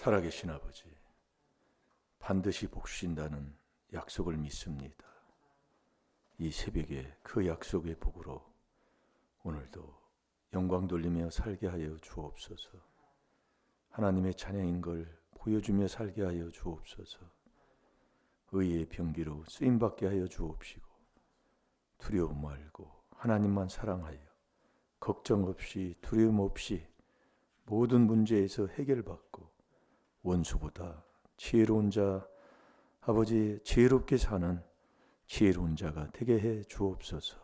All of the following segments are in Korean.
살아계신 아버지, 반드시 복주신다는 약속을 믿습니다. 이 새벽에 그 약속의 복으로 오늘도 영광 돌리며 살게 하여 주옵소서. 하나님의 찬양인 걸 보여주며 살게 하여 주옵소서. 의의 병기로 쓰임받게 하여 주옵시고, 두려움 말고 하나님만 사랑하여 걱정 없이 두려움 없이 모든 문제에서 해결받고 원수보다 지혜로운 자, 아버지 지혜롭게 사는 지혜로운 자가 되게 해 주옵소서.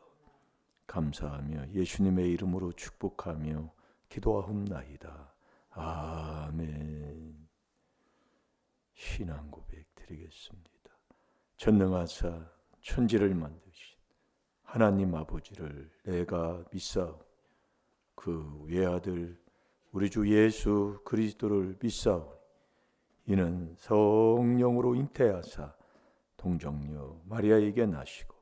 감사하며 예수님의 이름으로 축복하며 기도하옵나이다. 아멘. 신앙 고백 드리겠습니다. 전능하사 천지를 만드신 하나님 아버지를 내가 믿사오. 그 외아들 우리 주 예수 그리스도를 믿사오니 이는 성령으로 잉태하사 동정녀 마리아에게 나시고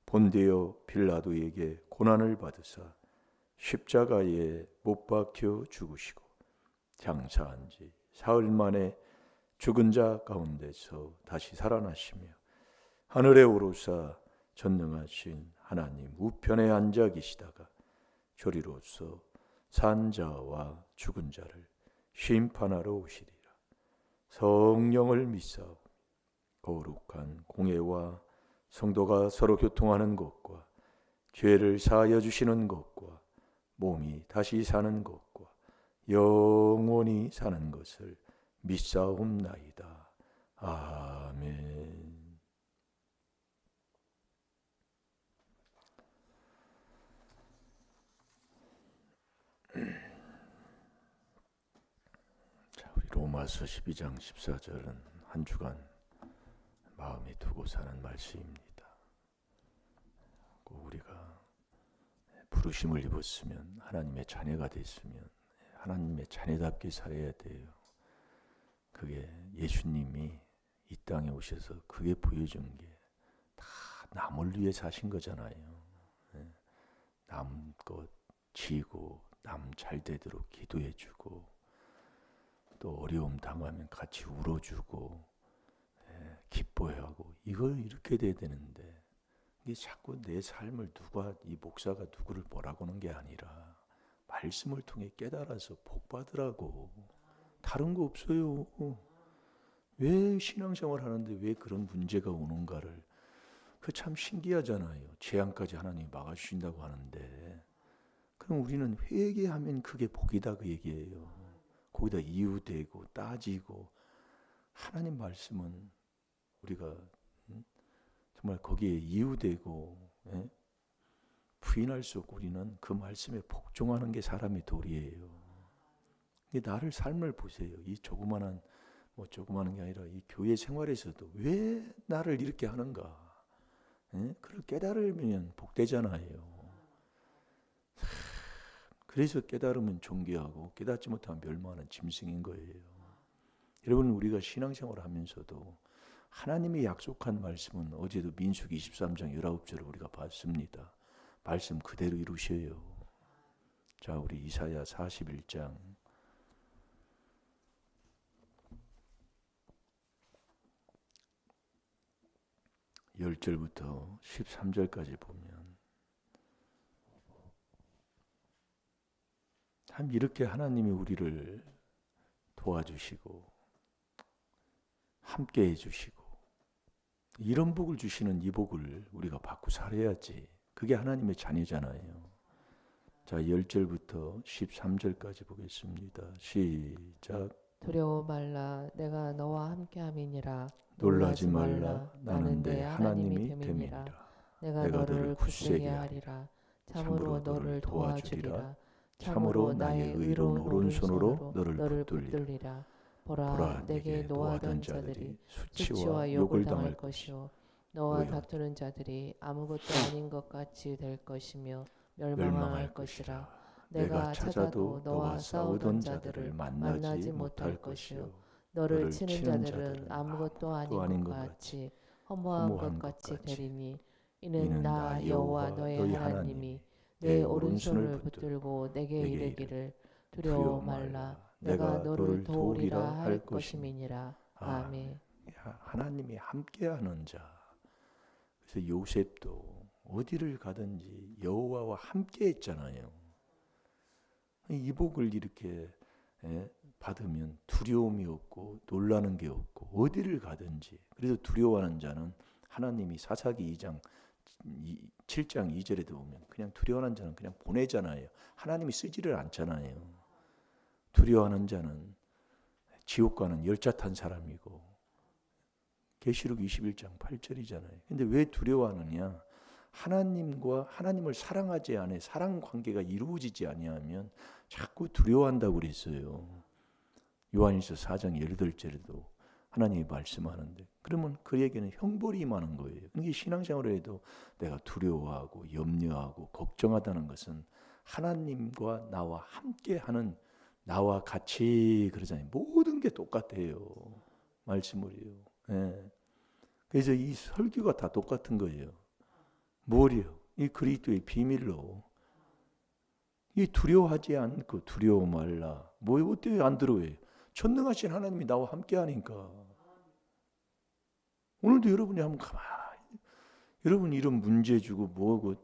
본디오 빌라도에게 고난을 받으사 십자가에 못 박혀 죽으시고 장사한 지 사흘 만에 죽은 자 가운데서 다시 살아나시며 하늘에 오르사 전능하신 하나님 우편에 앉아 계시다가 조리로서 산 자와 죽은 자를 심판하러 오시리라. 성령을 믿사오. 거룩한 공예와 성도가 서로 교통하는 것과 죄를 사하여 주시는 것과 몸이 다시 사는 것과 영원히 사는 것을 믿사옵나이다. 아멘. 자, 우리 로마서 12장 14절은 한 주간 마음에 두고 사는 말씀입니다. 꼭 우리가 부르심을 입었으면, 하나님의 자녀가 됐으면 하나님의 자녀답게 살아야 돼요. 그게 예수님이 이 땅에 오셔서 그게 보여준 게 다 남을 위해 사신 거잖아요. 남 것 지고 남 잘 되도록 기도해주고 또 어려움 당하면 같이 울어주고 기뻐하고 이걸 이렇게 돼야 되는데, 이게 자꾸 내 삶을 누가, 이 목사가 누구를 뭐라고 하는 게 아니라 말씀을 통해 깨달아서 복 받으라고. 다른 거 없어요. 왜 신앙생활 하는데 왜 그런 문제가 오는가를, 그 참 신기하잖아요. 재앙까지 하나님이 막아주신다고 하는데, 그럼 우리는 회개하면 그게 복이다 그 얘기예요. 거기다 이유되고 따지고, 하나님 말씀은 우리가 정말 거기에 이유되고 부인할 수 없고, 우리는 그 말씀에 복종하는 게 사람의 도리예요. 나를 삶을 보세요. 이 조그마한 게 아니라 이 교회 생활에서도 왜 나를 이렇게 하는가? 그걸 깨달으면 복되잖아요. 그래서 깨달으면 존귀하고 깨닫지 못하면 멸망하는 짐승인 거예요. 여러분, 우리가 신앙생활을 하면서도 하나님이 약속한 말씀은 어제도 민수기 23장 19절을 우리가 봤습니다. 말씀 그대로 이루셔요. 자, 우리 이사야 41장 10절부터 13절까지 보면 참 이렇게 하나님이 우리를 도와주시고 함께 해주시고 이런 복을 주시는 이 복을 우리가 받고 살아야지. 그게 하나님의 자녀잖아요. 자, 10절부터 13절까지 보겠습니다. 시작. 두려워 말라. 내가 너와 함께함이니라. 놀라지 말라. 나는 내 하나님이 됨이니라. 내가 너를 굳세게 하리라. 참으로 너를 도와주리라. 참으로 나의 의로운 오른손으로 너를 붙들리라. 보라, 내게 노하던 자들이 수치와 욕을 당할 것이요 너와 다투는 자들이 아무것도 아닌 것 같이 될 것이며 멸망할 것이라. 내가 찾아도 너와 싸우던 자들을 만나지 못할 것이요 너를 치는 자들은 아무것도 아닌 것 같이 허무한 것 같이 되리니 이는 나 여호와 너의 하나님이 내 오른손을 붙들고 내게 이르기를 두려워 말라. 내가 너를 도우리라 할 것임이니라. 아멘. 하나님이 함께하는 자. 그래서 요셉도 어디를 가든지 여호와와 함께했잖아요. 이 복을 이렇게 받으면 두려움이 없고 놀라는 게 없고 어디를 가든지. 그래서 두려워하는 자는 하나님이 사사기 2장 7장 2절에도 보면 그냥 두려워하는 자는 그냥 보내잖아요. 하나님이 쓰지를 않잖아요. 두려워하는 자는 지옥 가는 열차 탄 사람이고 계시록 21장 8절이잖아요. 근데 왜 두려워하느냐? 하나님과 하나님을 사랑하지 않아 사랑 관계가 이루어지지 아니하면 자꾸 두려워한다고 그랬어요. 요한일서 4장 18절에도 하나님이 말씀하는데 그러면 그에게는 형벌이 임하는 거예요. 그러니까 신앙생활에도 내가 두려워하고 염려하고 걱정하다는 것은 하나님과 나와 함께하는 나와 같이 그러잖아요. 모든 게 똑같아요. 말씀을요. 예. 그래서 이 설교가 다 똑같은 거예요. 뭐래요? 이 그리스도의 비밀로 이 두려워하지 않고 두려워 말라. 뭐 어때요? 안 들어요? 전능하신 하나님이 나와 함께하니까. 오늘도 여러분이 한번 가만히 여러분이 이런 문제 주고 뭐고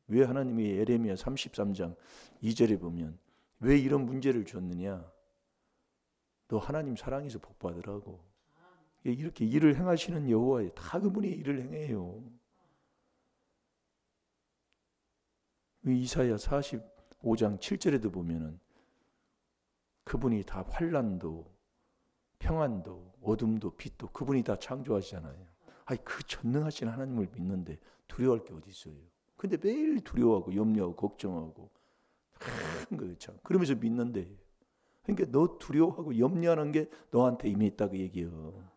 왜 하나님이 예레미야 33장 2절에 보면 왜 이런 문제를 줬느냐? 너 하나님 사랑해서 복 받으라고. 이렇게 일을 행하시는 여호와에 다 그분이 일을 행해요. 이사야 45장 7절에도 보면은 그분이 다 환난도 평안도 어둠도 빛도 그분이 다 창조하시잖아요. 아니 그 전능하신 하나님을 믿는데 두려워할 게 어디 있어요? 근데 매일 두려워하고 염려하고 걱정하고 큰 거예요. 참. 그러면서 믿는데 그러니까 너 두려워하고 염려하는 게 너한테 이미 있다고 얘기해요.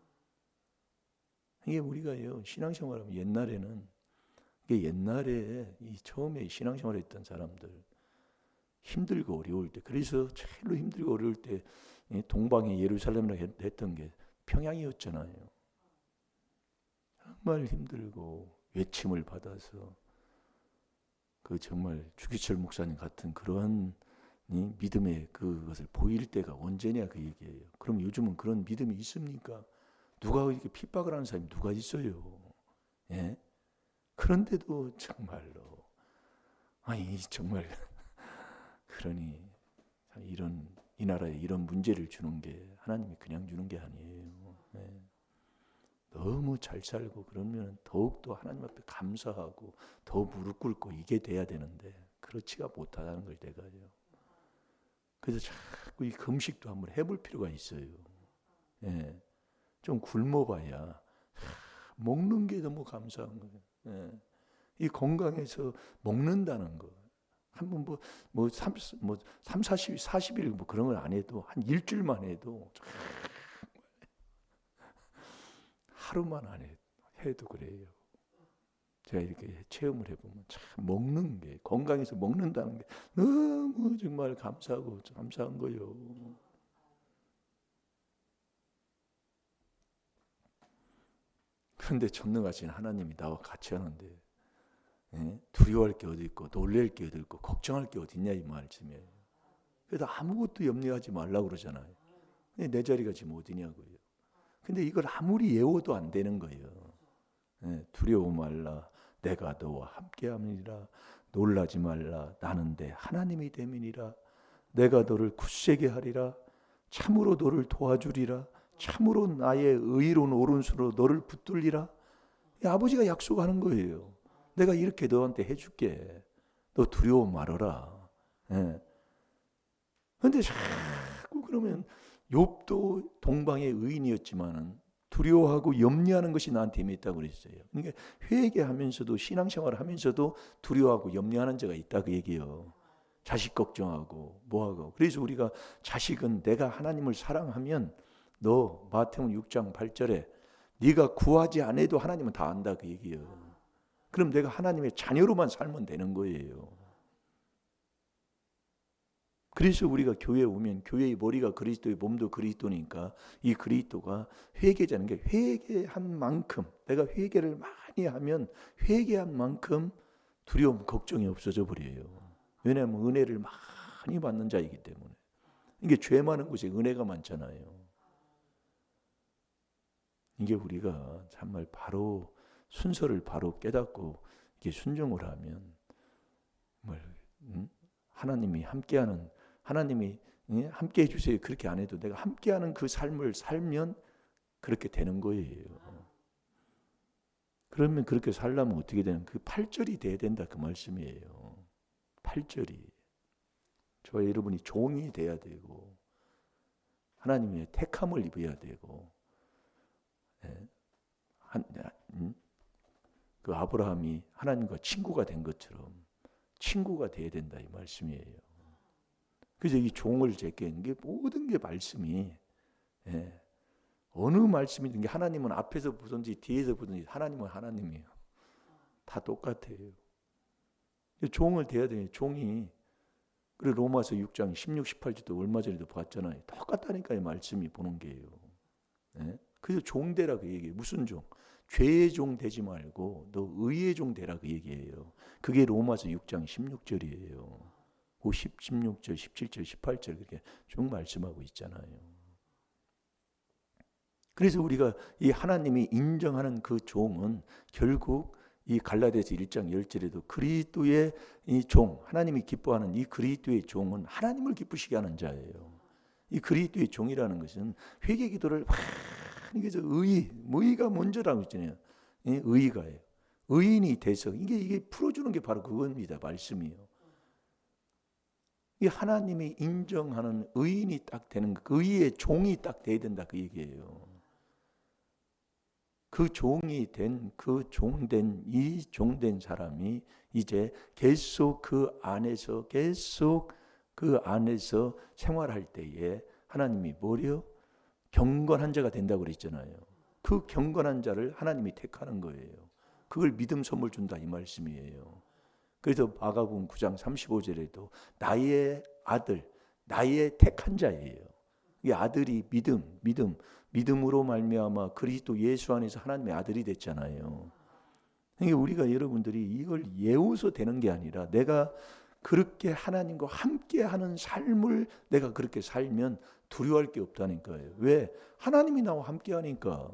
이게 우리가요 신앙생활하면 옛날에 이 처음에 신앙생활했던 사람들 힘들고 어려울 때 그래서 제일로 힘들고 어려울 때 동방의 예루살렘이라고 했던 게 평양이었잖아요. 정말 힘들고 외침을 받아서 그 정말 주기철 목사님 같은 그런 믿음의 그것을 보일 때가 언제냐 그 얘기예요. 그럼 요즘은 그런 믿음이 있습니까? 누가 이렇게 핍박을 하는 사람이 누가 있어요? 예? 그런데도 정말로 아니 정말 그러니 이런 이 나라에 이런 문제를 주는 게 하나님이 그냥 주는 게 아니에요. 네. 너무 잘 살고 그러면 더욱더 하나님 앞에 감사하고 더 무릎 꿇고 이게 돼야 되는데 그렇지가 못하다는 걸 내가요. 그래서 자꾸 이 금식도 한번 해볼 필요가 있어요. 예. 좀 굶어봐야 먹는 게 너무 감사한 거예요. 예. 이 건강해서 먹는다는 거. 한번 뭐 40일 뭐 그런 걸 안 해도 한 일주일만 해도 하루만 안 해도 그래요. 제가 이렇게 체험을 해보면 참 먹는 게 건강해서 먹는다는 게 너무 정말 감사하고 감사한 거예요. 그런데 전능하신 하나님이 나와 같이 하는데 두려워할 게 어디 있고 놀랄 게 어디 있고 걱정할 게 어디 있냐 이 말씀이에요. 그래서 아무것도 염려하지 말라고 그러잖아요. 근데 내 자리가 지금 어디냐고요. 근데 이걸 아무리 예워도 안 되는 거예요. 두려워 말라 내가 너와 함께함이니라 놀라지 말라 나는 내 하나님이 됨이니라 내가 너를 굳세게 하리라 참으로 너를 도와주리라 참으로 나의 의로운 오른손으로 너를 붙들리라. 아버지가 약속하는 거예요. 내가 이렇게 너한테 해줄게. 너 두려워 말아라. 그런데 자꾸 그러면 욥도 동방의 의인이었지만은 두려워하고 염려하는 것이 나한테 임했다고 그랬어요. 그러니까 회개하면서도 신앙생활을 하면서도 두려워하고 염려하는 자가 있다 그 얘기예요. 자식 걱정하고 뭐하고. 그래서 우리가 자식은 내가 하나님을 사랑하면 너 마태복음 6장 8절에 네가 구하지 않아도 하나님은 다 안다 그 얘기예요. 그럼 내가 하나님의 자녀로만 살면 되는 거예요. 그래서 우리가 교회에 오면 교회의 머리가 그리스도의 몸도 그리스도니까 이 그리스도가 회개자는 게 회개한 만큼 내가 회개를 많이 하면 회개한 만큼 두려움 걱정이 없어져 버려요. 왜냐하면 은혜를 많이 받는 자이기 때문에 이게 죄 많은 곳에 은혜가 많잖아요. 이게 우리가 정말 바로 순서를 바로 깨닫고 이게 순종을 하면 하나님이 함께하는, 하나님이 함께 해주세요 그렇게 안 해도 내가 함께하는 그 삶을 살면 그렇게 되는 거예요. 그러면 그렇게 살려면 어떻게 되는, 그 8절이 돼야 된다 그 말씀이에요. 8절이 저와 여러분이 종이 돼야 되고 하나님의 택함을 입어야 되고, 그 아브라함이 하나님과 친구가 된 것처럼 친구가 돼야 된다 이 말씀이에요. 그래서 이 종을 제끼는 게 모든 게 말씀이, 어느 말씀이든 게 하나님은 앞에서 보든지 뒤에서 보든지 하나님은 하나님이에요. 다 똑같아요. 종을 돼야 돼요. 종이. 그리고 로마서 6장 16, 18절도 얼마 전에도 봤잖아요. 똑같다니까 이 말씀이 보는 게요. 그래서 종 되라 그 얘기예요. 무슨 종? 죄의 종 되지 말고 너 의의 종 되라 그 얘기예요. 그게 로마서 6장 16절이에요. 50, 16절, 17절, 18절 그렇게 쭉 말씀하고 있잖아요. 그래서 우리가 이 하나님이 인정하는 그 종은 결국 이 갈라디아서 1장 10절에도 그리스도의 이 종, 하나님이 기뻐하는 이 그리스도의 종은 하나님을 기쁘시게 하는 자예요. 이 그리스도의 종이라는 것은 회개 기도를 그래서 의가 먼저라고 했잖아요. 의가예요. 의인이 돼서 이게 풀어주는 게 바로 그겁니다. 말씀이요. 이 하나님이 인정하는 의인이 딱 되는 그 의의 종이 딱 돼야 된다 그 얘기예요. 그 종이 된 그 종된 이 종된 사람이 이제 계속 그 안에서 생활할 때에 하나님이 뭐래요? 경건한 자가 된다고 그랬잖아요. 그 경건한 자를 하나님이 택하는 거예요. 그걸 믿음 선물 준다 이 말씀이에요. 그래서 마가복음 9장 35절에도 나의 아들, 나의 택한 자예요. 이 아들이 믿음으로 말미암아 그리스도 예수 안에서 하나님의 아들이 됐잖아요. 그러니까 우리가 여러분들이 이걸 예우서 되는 게 아니라 내가 그렇게 하나님과 함께하는 삶을 내가 그렇게 살면 두려워할 게 없다는 거예요. 왜? 하나님이 나와 함께하니까.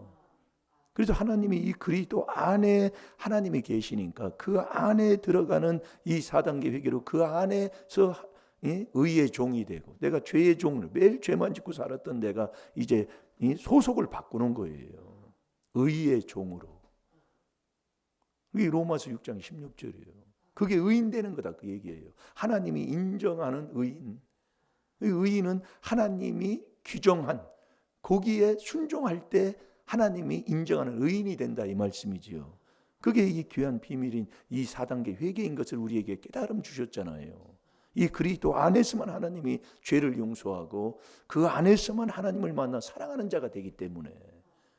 그래서 하나님이 이 그리스도 안에 하나님이 계시니까 그 안에 들어가는 이 4단계 회개로 그 안에서 의의 종이 되고 내가 죄의 종을 매일 죄만 짓고 살았던 내가 이제 소속을 바꾸는 거예요. 의의 종으로. 그게 로마서 6장 16절이에요. 그게 의인 되는 거다 그 얘기예요. 하나님이 인정하는 의인. 의인은 하나님이 규정한 거기에 순종할 때 하나님이 인정하는 의인이 된다 이 말씀이지요. 그게 이 귀한 비밀인 이 4단계 회개인 것을 우리에게 깨달음 주셨잖아요. 이 그리스도 안에서만 하나님이 죄를 용서하고 그 안에서만 하나님을 만나 사랑하는 자가 되기 때문에,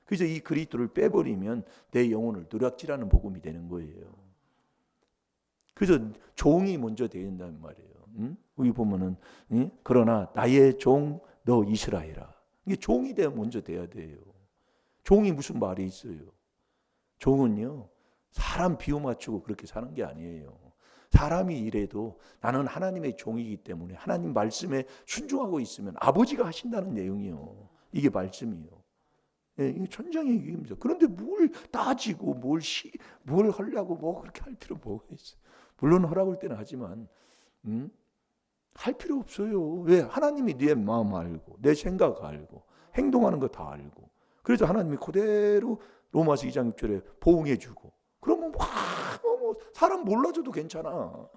그래서 이 그리스도를 빼버리면 내 영혼을 누락질하는 복음이 되는 거예요. 그래서 종이 먼저 되어야 된다는 말이에요. 여기 보면은 그러나 나의 종 너 이스라엘아. 이게 종이 먼저 돼야 돼요. 종이 무슨 말이 있어요? 종은요 사람 비유 맞추고 그렇게 사는 게 아니에요. 사람이 이래도 나는 하나님의 종이기 때문에 하나님 말씀에 순종하고 있으면 아버지가 하신다는 내용이요. 이게 말씀이요. 이게 천장의 얘기입니다. 그런데 뭘 따지고 뭘 하려고 뭐 그렇게 할 필요 뭐가 있어요? 물론 허락할 때는 하지만 할 필요 없어요. 왜? 하나님이 네 마음 알고 내 생각 알고 행동하는 거 다 알고, 그래서 하나님이 그대로 로마서 2장 6절에 보응해 주고, 그러면 뭐 사람 몰라줘도 괜찮아.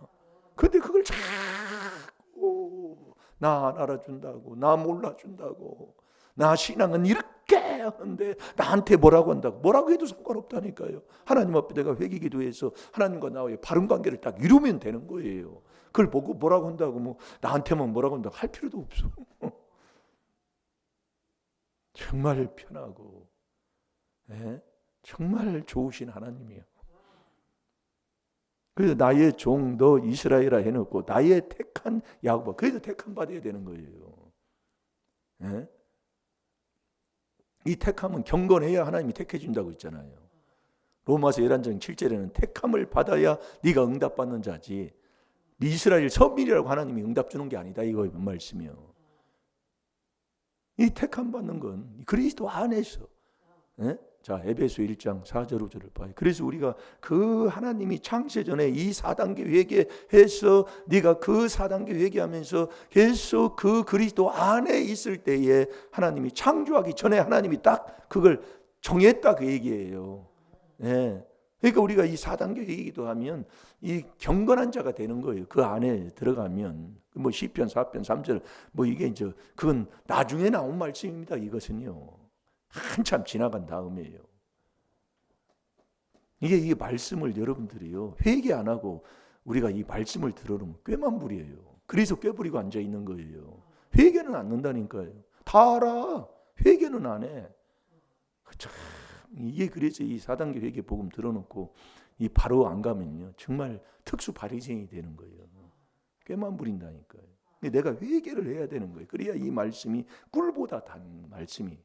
근데 그걸 자꾸 나 안 알아준다고, 나 몰라준다고, 나 신앙은 이렇게 하는데 나한테 뭐라고 한다고, 뭐라고 해도 상관없다니까요. 하나님 앞에 내가 회개 기도해서 하나님과 나와의 바른 관계를 딱 이루면 되는 거예요. 그걸 보고 뭐라고 한다고 뭐 나한테만 뭐라고 한다고 할 필요도 없어. 정말 편하고 정말 좋으신 하나님이에요. 그래서 나의 종 너 이스라엘아 해놓고 나의 택한 야곱아, 그래서 택함 받아야 되는 거예요. 이 택함은 경건해야 하나님이 택해 준다고 했잖아요. 로마서 11장 7절에는 택함을 받아야 네가 응답받는 자지, 이스라엘 선민이라고 하나님이 응답 주는 게 아니다 이거 말씀이요. 이 택함 받는 건 그리스도 안에서. 예? 자, 에베소 1장 4절 5절을 봐요. 그래서 우리가 그 하나님이 창세 전에 이 4단계 회개해서 네가 그 4단계 회개하면서 계속 그 그리스도 안에 있을 때에 하나님이 창조하기 전에 하나님이 딱 그걸 정했다 그 얘기예요. 예. 그러니까 우리가 이 4단계 회개기도 하면 이 경건한 자가 되는 거예요. 그 안에 들어가면 뭐 시편 4편 3절 뭐 이게 이제 그건 나중에 나온 말씀입니다. 이것은요. 한참 지나간 다음에요. 이게 말씀을 여러분들이요 회개 안 하고 우리가 이 말씀을 들어놓으면 꾀만불이에요. 그래서 꾀부리고 앉아 있는 거예요. 회개는 안 한다니까요. 다 알아. 회개는 안 해. 참 이게 그래서 이 4단계 회개 복음 들어놓고 이 바로 안 가면요 정말 특수 바리새인이 되는 거예요. 꾀만부린다니까요. 내가 회개를 해야 되는 거예요. 그래야 이 말씀이 꿀보다 단 말씀이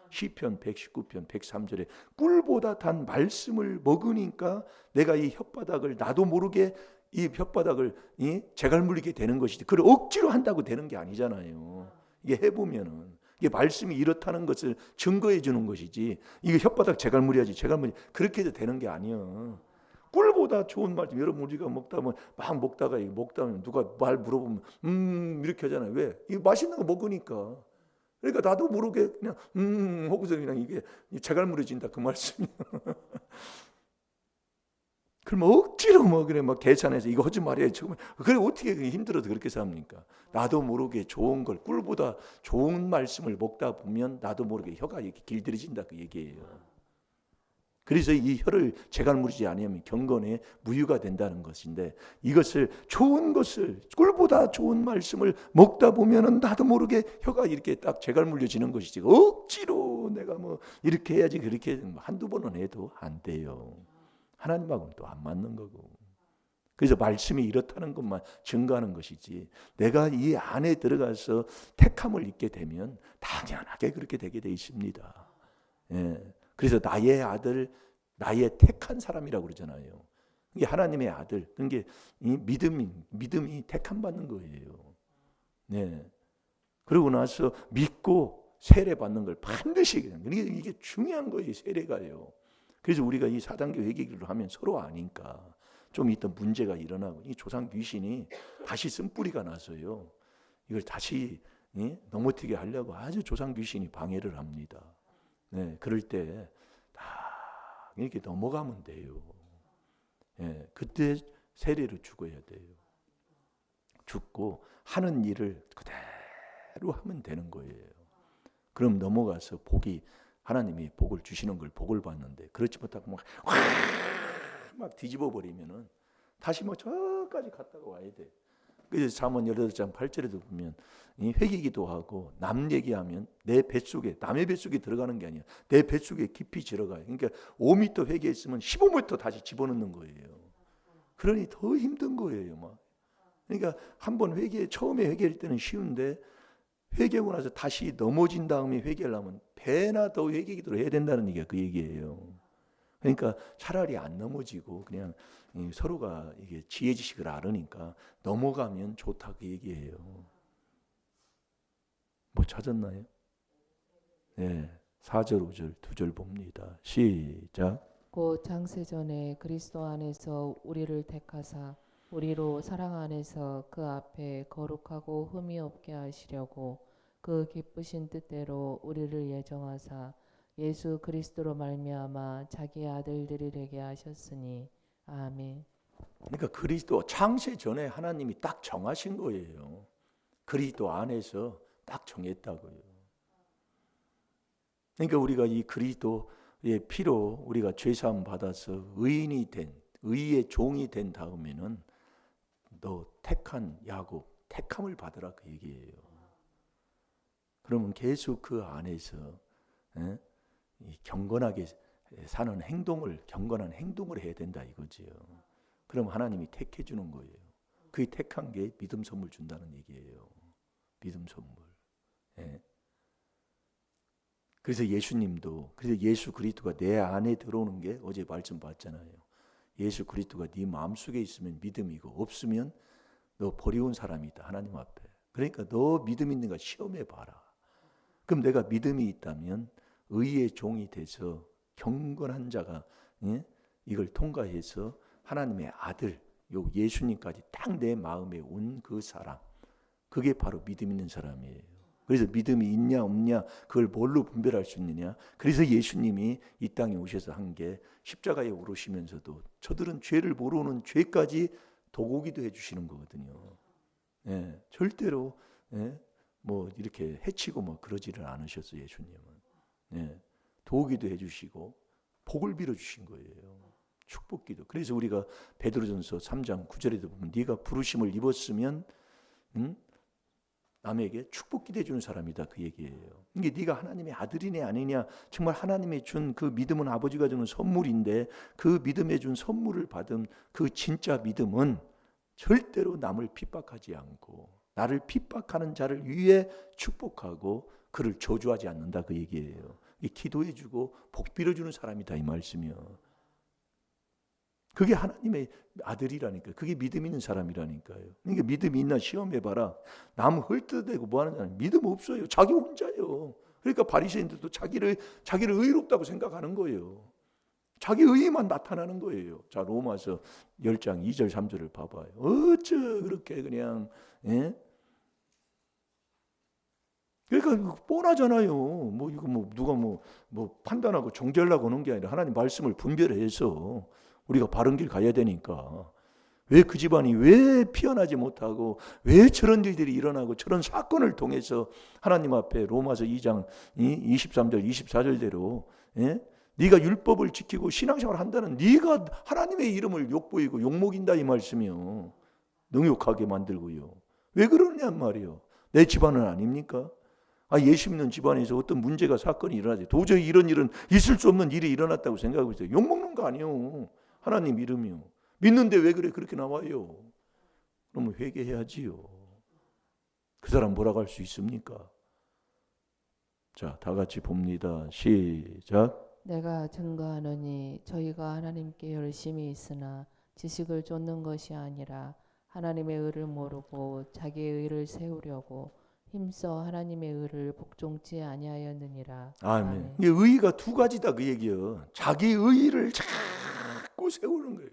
시편 119편 103절에 꿀보다 단 말씀을 먹으니까 내가 이 혓바닥을 나도 모르게 이 혓바닥을 재갈 물리게 되는 것이지 그걸 억지로 한다고 되는 게 아니잖아요. 이게 해보면은 이게 말씀이 이렇다는 것을 증거해 주는 것이지 이게 혓바닥 재갈 물려야지 재갈 물리 그렇게 해도 되는 게 아니야. 꿀보다 좋은 말씀 여러분 우리가 먹다 보면 막 먹다가 누가 말 물어보면 이렇게 하잖아요. 왜? 이거 맛있는 거 먹으니까. 그러니까 나도 모르게 그냥 하고서 그냥 이게 재갈무려진다 그 말씀이야. 그러면 억지로 뭐 그래 막 계산해서 이거 하지 말아야 지 그래 어떻게 힘들어도 그렇게 삽니까? 나도 모르게 좋은 걸 꿀보다 좋은 말씀을 먹다 보면 나도 모르게 혀가 이렇게 길들여진다 그 얘기예요. 그래서 이 혀를 재갈무리지 않으면 경건에 무유가 된다는 것인데 이것을 좋은 것을 꿀보다 좋은 말씀을 먹다 보면은 나도 모르게 혀가 이렇게 딱 재갈물려지는 것이지 억지로 내가 뭐 이렇게 해야지 그렇게 한두 번은 해도 안 돼요. 하나님하고는 또 안 맞는 거고. 그래서 말씀이 이렇다는 것만 증거하는 것이지 내가 이 안에 들어가서 택함을 입게 되면 당연하게 그렇게 되게 돼 있습니다. 예. 그래서 나의 아들, 나의 택한 사람이라고 그러잖아요. 이게 하나님의 아들, 이게 믿음이 택함 받는 거예요. 네. 그러고 나서 믿고 세례 받는 걸 반드시 이게 중요한 거예요. 세례가요. 그래서 우리가 이 4단계 회개기를 하면 서로 아니까 좀 있던 문제가 일어나고 이 조상 귀신이 다시 쓴뿌리가 나서요. 이걸 다시 넘어뜨게 하려고 아주 조상 귀신이 방해를 합니다. 네, 그럴 때 다 이렇게 넘어가면 돼요. 네, 그때 세례를 죽어야 돼요. 죽고 하는 일을 그대로 하면 되는 거예요. 그럼 넘어가서 하나님이 복을 주시는 걸 복을 받는데 그렇지 못하고 막 뒤집어 버리면은 다시 뭐 저까지 갔다가 와야 돼. 그래서 잠언 18장 8절에도 보면 회개기도 하고 남 얘기하면 내 뱃속에 남의 뱃속에 들어가는 게 아니야. 내 뱃속에 깊이 들어가요. 그러니까 5m 회개했으면 15m 다시 집어넣는 거예요. 그러니 더 힘든 거예요, 막. 그러니까 한번 처음에 회개할 때는 쉬운데 회개하고 나서 다시 넘어진 다음에 회개하려면 배나 더 회개기도를 해야 된다는 얘기가 그 얘기예요. 그러니까 차라리 안 넘어지고 그냥 서로가 이게 지혜 지식을 알으니까 넘어가면 좋다 그 얘기예요. 뭐 찾았나요? 네, 4절 5절 2절 봅니다. 시작. 곧 창세전에 그리스도 안에서 우리를 택하사 우리로 사랑 안에서 그 앞에 거룩하고 흠이 없게 하시려고 그 기쁘신 뜻대로 우리를 예정하사 예수 그리스도로 말미암아 자기 아들들이 되게 하셨으니 아멘. 그러니까 그리스도 창세 전에 하나님이 딱 정하신 거예요. 그리스도 안에서 딱 정했다고요. 그러니까 우리가 이 그리스도의 피로 우리가 죄사함 받아서 의의 종이 된 다음에는 너 택한 야곱, 택함을 받으라 그 얘기예요. 그러면 계속 그 안에서 경건하게 사는 경건한 행동을 해야 된다 이거지요. 그럼 하나님이 택해 주는 거예요. 그 택한 게 믿음 선물 준다는 얘기예요. 믿음 선물. 예. 그래서 예수 그리스도가 내 안에 들어오는 게 어제 말씀 봤잖아요. 예수 그리스도가 네 마음속에 있으면 믿음이고 없으면 너 버리운 사람이다 하나님 앞에. 그러니까 너 믿음 있는가 시험해 봐라. 그럼 내가 믿음이 있다면 의의 종이 돼서 경건한 자가 이걸 통과해서 하나님의 아들 요 예수님까지 딱 내 마음에 온 그 사람, 그게 바로 믿음 있는 사람이에요. 그래서 믿음이 있냐 없냐 그걸 뭘로 분별할 수 있느냐. 그래서 예수님이 이 땅에 오셔서 한 게 십자가에 오르시면서도 저들은 죄를 모르는 죄까지 도고기도 해주시는 거거든요. 절대로 뭐 이렇게 해치고 뭐 그러지를 않으셨어요. 예수님은 도우기도 해주시고 복을 빌어주신 거예요. 축복기도. 그래서 우리가 베드로전서 3장 9절에도 보면 네가 부르심을 입었으면 남에게 축복기도 해주는 사람이다 그 얘기예요. 이게 네가 하나님의 아들이냐 아니냐, 정말 하나님이 준 그 믿음은 아버지가 주는 선물인데 그 믿음에 준 선물을 받은 그 진짜 믿음은 절대로 남을 핍박하지 않고 나를 핍박하는 자를 위해 축복하고 그를 저주하지 않는다 그 얘기예요. 기도해주고 복 빌어주는 사람이다 이 말씀이요. 그게 하나님의 아들이라니까요. 그게 믿음 있는 사람이라니까요. 그러니까 믿음이 있나 시험해봐라. 남 헐뜯대고 뭐하는 사람 믿음 없어요. 자기 혼자요. 그러니까 바리새인들도 자기를 의롭다고 생각하는 거예요. 자기 의만 나타나는 거예요. 자, 로마서 10장 2절 3절을 봐봐요. 어째 그렇게 그냥 그러니까 뻔하잖아요. 뭐 이거 뭐 누가 뭐 판단하고 정죄하려고 하는 게 아니라 하나님 말씀을 분별해서 우리가 바른 길 가야 되니까. 왜 그 집안이 왜 피어나지 못하고 왜 저런 일들이 일어나고 저런 사건을 통해서 하나님 앞에 로마서 2장 23절 24절대로 네가 율법을 지키고 신앙생활을 한다는 네가 하나님의 이름을 욕보이고 욕먹인다 이 말씀이요. 능욕하게 만들고요. 왜 그러느냐 말이요. 내 집안은 아닙니까? 예수 믿는 집안에서 어떤 문제가 사건이 일어나지 도저히 이런 일은 있을 수 없는 일이 일어났다고 생각하고 있어요. 욕먹는 거 아니에요. 하나님 이름이요. 믿는데 왜 그래 그렇게 나와요. 그러면 회개해야지요. 그 사람 뭐라고 할 수 있습니까? 자, 다 같이 봅니다. 시작. 내가 증거하노니 저희가 하나님께 열심히 있으나 지식을 쫓는 것이 아니라 하나님의 의를 모르고 자기의 의를 세우려고 힘써 하나님의 의를 복종치 아니하였느니라. 아멘. 이게 의가 두 가지다 그 얘기예요. 자기 의를 자꾸 세우는 거예요.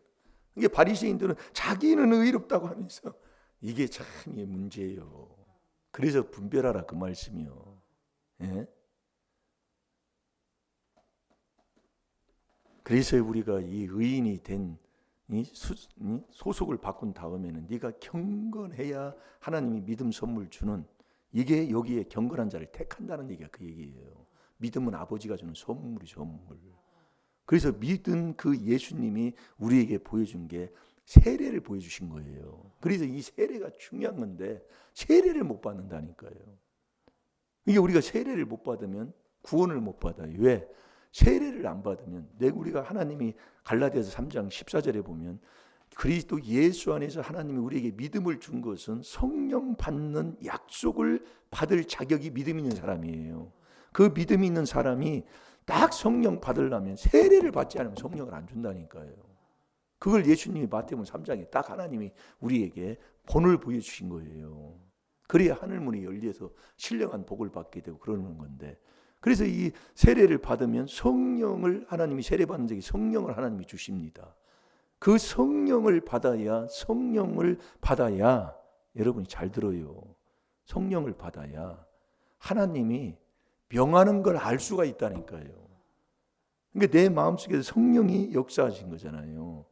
이게 바리새인들은 자기는 의롭다고 하면서 이게 참 문제예요. 그래서 분별하라 그 말씀이요. 그래서 우리가 이 의인이 된 소속을 바꾼 다음에는 네가 경건해야 하나님이 믿음 선물 주는, 이게 여기에 경건한 자를 택한다는 얘기가 그 얘기예요. 믿음은 아버지가 주는 선물이 선물. 그래서 믿은 그 예수님이 우리에게 보여준 게 세례를 보여주신 거예요. 그래서 이 세례가 중요한 건데 세례를 못 받는다니까요. 이게 우리가 세례를 못 받으면 구원을 못 받아요. 왜? 세례를 안 받으면 우리가 하나님이 갈라디아서 3장 14절에 보면 그리스도 예수 안에서 하나님이 우리에게 믿음을 준 것은 성령 받는 약속을 받을 자격이 믿음 있는 사람이에요. 그 믿음 있는 사람이 딱 성령 받으려면 세례를 받지 않으면 성령을 안 준다니까요. 그걸 예수님이 마태복음 3장에 딱 하나님이 우리에게 본을 보여주신 거예요. 그래야 하늘문이 열려서 신령한 복을 받게 되고 그러는 건데, 그래서 이 세례를 받으면 성령을 하나님이 세례받는 적이 성령을 하나님이 주십니다. 그 성령을 받아야 여러분이 잘 들어요. 성령을 받아야 하나님이 명하는 걸 알 수가 있다니까요. 그러니까 내 마음속에서 성령이 역사하신 거잖아요.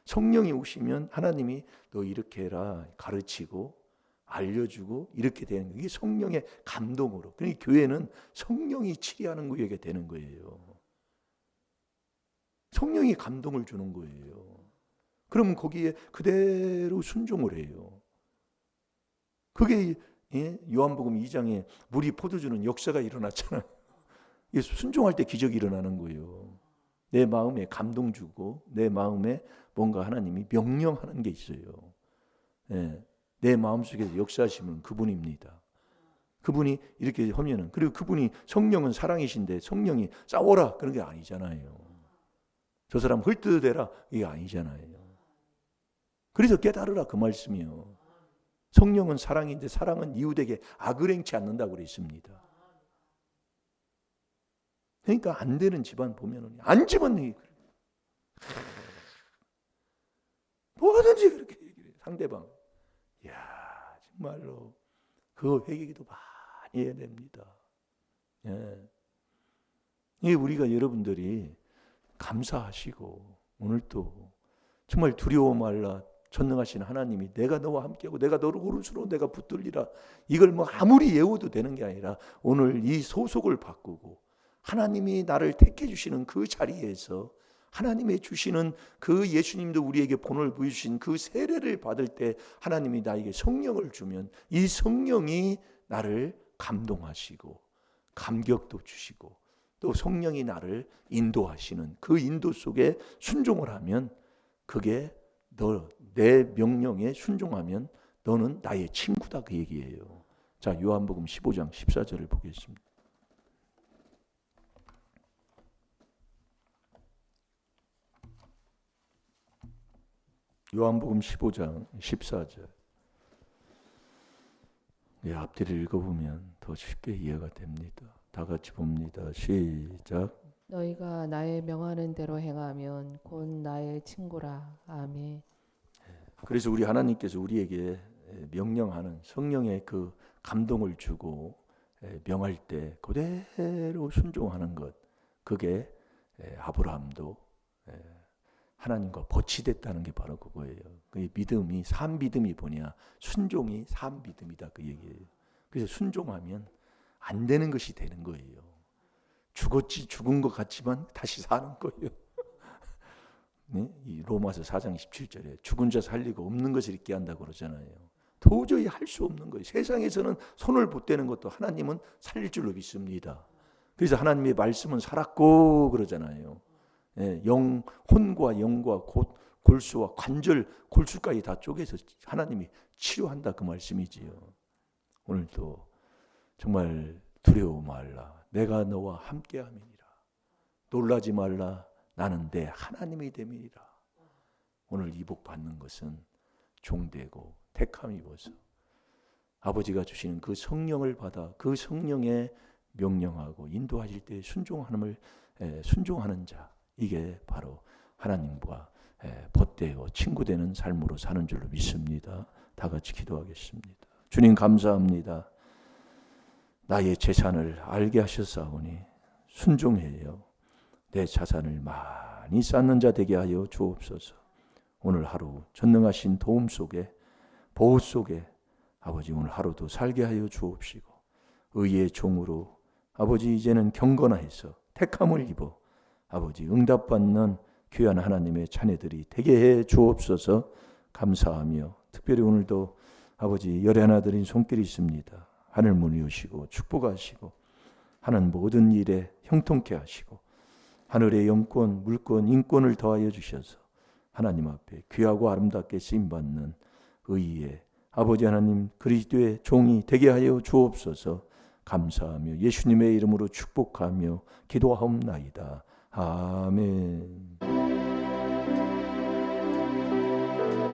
성령이 오시면 하나님이 너 이렇게 해라 가르치고 알려주고 이렇게 되는 거예요. 이게 성령의 감동으로. 그러니까 교회는 성령이 치리하는 구역이 되는 거예요. 성령이 감동을 주는 거예요. 그러면 거기에 그대로 순종을 해요. 그게 요한복음 2장에 물이 포도주는 역사가 일어났잖아요. 순종할 때 기적이 일어나는 거예요. 내 마음에 감동 주고 내 마음에 뭔가 하나님이 명령하는 게 있어요. 내 마음속에서 역사하시면 그분입니다. 그분이 이렇게 하면은, 그리고 그분이 성령은 사랑이신데 성령이 싸워라 그런 게 아니잖아요. 저 사람 헐뜯어대라 이게 아니잖아요. 그래서 깨달으라 그 말씀이요. 성령은 사랑인데 사랑은 이웃에게 악을 행치 않는다고 그랬습니다. 그러니까 안 되는 집안 보면은 안 집어내기 그래. 뭐든지 그렇게 얘기를 해, 상대방. 이야, 정말로 그 회개기도 많이 해야 됩니다. 예. 이 우리가 여러분들이 감사하시고 오늘 또 정말 두려워 말라 전능하신 하나님이 내가 너와 함께하고 내가 너를 오른손으로 내가 붙들리라, 이걸 뭐 아무리 외워도 되는 게 아니라 오늘 이 소속을 바꾸고 하나님이 나를 택해 주시는 그 자리에서 하나님이 주시는 그 예수님도 우리에게 본을 보여주신 그 세례를 받을 때 하나님이 나에게 성령을 주면 이 성령이 나를 감동하시고 감격도 주시고 또 성령이 나를 인도하시는 그 인도 속에 순종을 하면 그게 내 명령에 순종하면 너는 나의 친구다, 그 얘기예요. 자, 요한복음 15장 14절을 보겠습니다. 요한복음 15장 14절. 앞뒤를 읽어보면 더 쉽게 이해가 됩니다. 다 같이 봅니다. 시작. 너희가 나의 명하는 대로 행하면 곧 나의 친구라. 아멘. 그래서 우리 하나님께서 우리에게 명령하는 성령의 그 감동을 주고 명할 때 그대로 순종하는 것, 그게 아브라함도 하나님과 버치됐다는 게 바로 그거예요. 그 믿음이 산 믿음이 뭐냐? 순종이 산 믿음이다, 그 얘기예요. 그래서 순종하면 안 되는 것이 되는 거예요. 죽은 것 같지만 다시 사는 거예요. 네? 이 로마서 4장 17절에 죽은 자 살리고 없는 것을 있게 한다고 그러잖아요. 도저히 할 수 없는 거예요. 세상에서는 손을 못 대는 것도 하나님은 살릴 줄로 믿습니다. 그래서 하나님의 말씀은 살았고 그러잖아요. 혼과 영과 골수와 관절, 골수까지 다 쪼개서 하나님이 치료한다, 그 말씀이지요. 오늘도 정말 두려워 말라, 내가 너와 함께함이니라. 놀라지 말라, 나는 내 하나님이 됨이니라. 오늘 이복 받는 것은 종되고 택함이 벗어 아버지가 주시는 그 성령을 받아 그 성령에 명령하고 인도하실 때 순종하는 자, 이게 바로 하나님과 벗되어 친구되는 삶으로 사는 줄로 믿습니다. 다 같이 기도하겠습니다. 주님 감사합니다. 나의 재산을 알게 하셨사오니 순종해요. 내 자산을 많이 쌓는 자 되게 하여 주옵소서. 오늘 하루 전능하신 도움 속에, 보호 속에 아버지 오늘 하루도 살게 하여 주옵시고 의의 종으로 아버지 이제는 경건하여서 택함을 입어 아버지 응답받는 귀한 하나님의 자녀들이 되게 해 주옵소서. 감사하며 특별히 오늘도 아버지 열애 하나 드린 손길이 있습니다. 하늘 문을 여시고 축복하시고 하는 모든 일에 형통케 하시고 하늘의 영권, 물권, 인권을 더하여 주셔서 하나님 앞에 귀하고 아름답게 쓰임받는 의의 아버지 하나님 그리스도의 종이 되게 하여 주옵소서. 감사하며 예수님의 이름으로 축복하며 기도하옵나이다. 아멘.